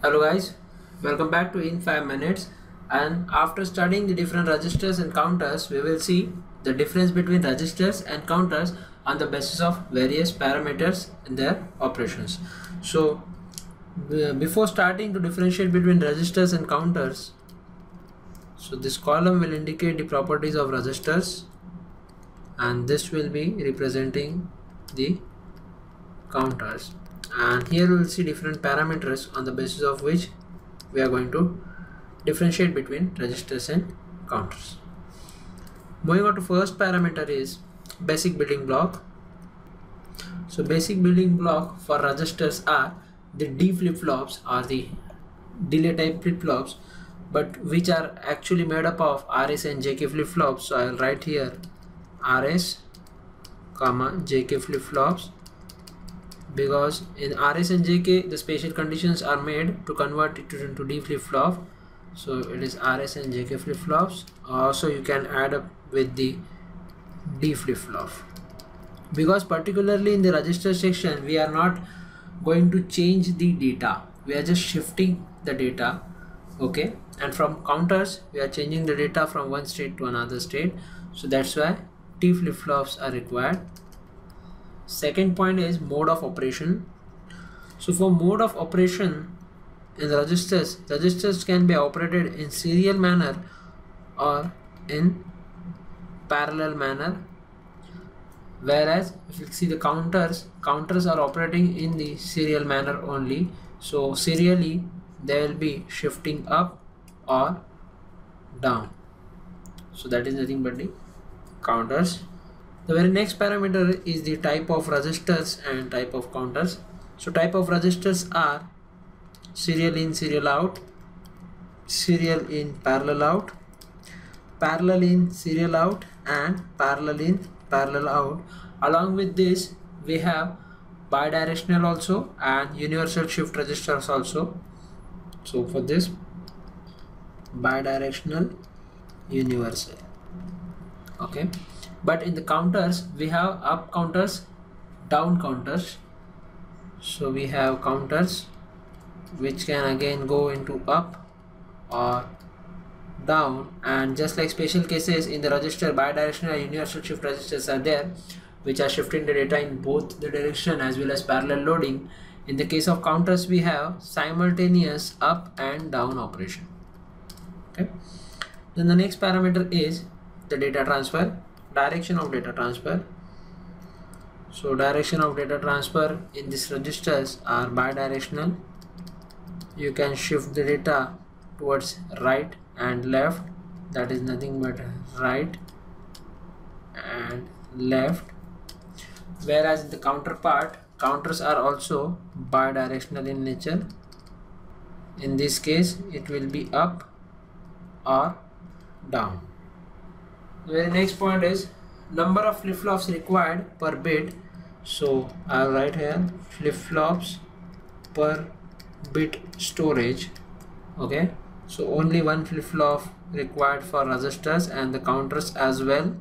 Hello guys, welcome back to In 5 Minutes, and after studying the different registers and counters we will see the difference between registers and counters on the basis of various parameters in their operations. So before starting to differentiate between registers and counters, so this column will indicate the properties of registers and this will be representing the counters, and here we will see different parameters on the basis of which we are going to differentiate between registers and counters. Moving on to first parameter is basic building block. So basic building block for registers are the D flip-flops or the delay type flip-flops, but which are actually made up of RS and JK flip-flops. So I will write here RS comma JK flip-flops, because in RS and JK the special conditions are made to convert it into D flip-flop. So it is RS and JK flip-flops. Also you can add up with the D flip-flop, because particularly in the register section we are not going to change the data, we are just shifting the data, okay, and from counters we are changing the data from one state to another state. So that's why T flip-flops are required. Second point is mode of operation. So for mode of operation in registers can be operated in serial manner or in parallel manner, whereas if you see the counters are operating in the serial manner only. So serially they will be shifting up or down. So that is nothing but the counters. The very next parameter is the type of registers and type of counters. So type of registers are serial in, serial out, serial in, parallel out, parallel in, serial out, and parallel in, parallel out. Along with this we have bidirectional also and universal shift registers also. So for this, bidirectional, universal, okay. But in the counters we have up counters, down counters. So we have counters which can again go into up or down, and just like special cases in the register, bidirectional and universal shift registers are there, which are shifting the data in both the direction as well as parallel loading. In the case of counters we have simultaneous up and down operation, okay. Then the next parameter is the data transfer, direction of data transfer. So direction of data transfer in these registers are bidirectional. You can shift the data towards right and left, that is nothing but right and left, whereas the counterpart, counters are also bidirectional in nature. In this case it will be up or down. The very next point is number of flip-flops required per bit. So I'll write here flip-flops per bit storage, okay. So only one flip-flop required for registers and the counters as well.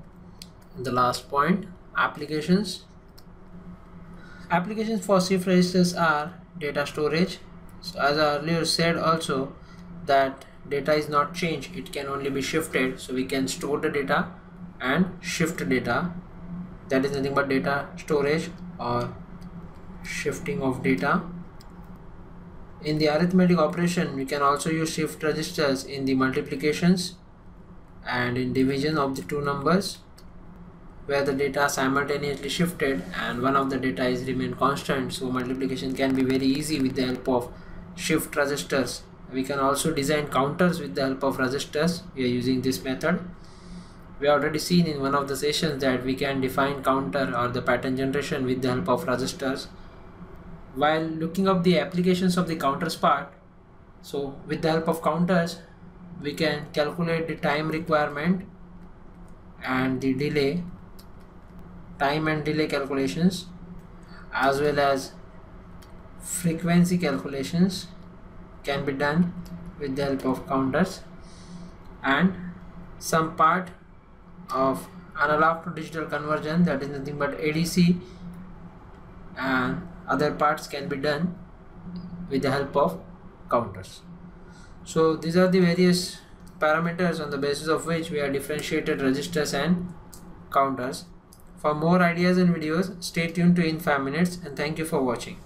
And the last point, applications. Applications for shift registers are data storage. So as I earlier said also that data is not changed, it can only be shifted. So we can store the data and shift data, that is nothing but data storage or shifting of data. In the arithmetic operation we can also use shift registers in the multiplications and in division of the two numbers, where the data simultaneously shifted and one of the data is remain constant. So multiplication can be very easy with the help of shift registers. We can also design counters with the help of registers. We are using this method. We have already seen in one of the sessions that we can define counter or the pattern generation with the help of registers. While looking up the applications of the counters part, so with the help of counters we can calculate the time requirement and the delay, time and delay calculations, as well as frequency calculations can be done with the help of counters, and some part of analog to digital conversion, that is nothing but ADC, and other parts can be done with the help of counters. So these are the various parameters on the basis of which we are differentiated registers and counters. For more ideas and videos, stay tuned to In 5 Minutes, and thank you for watching.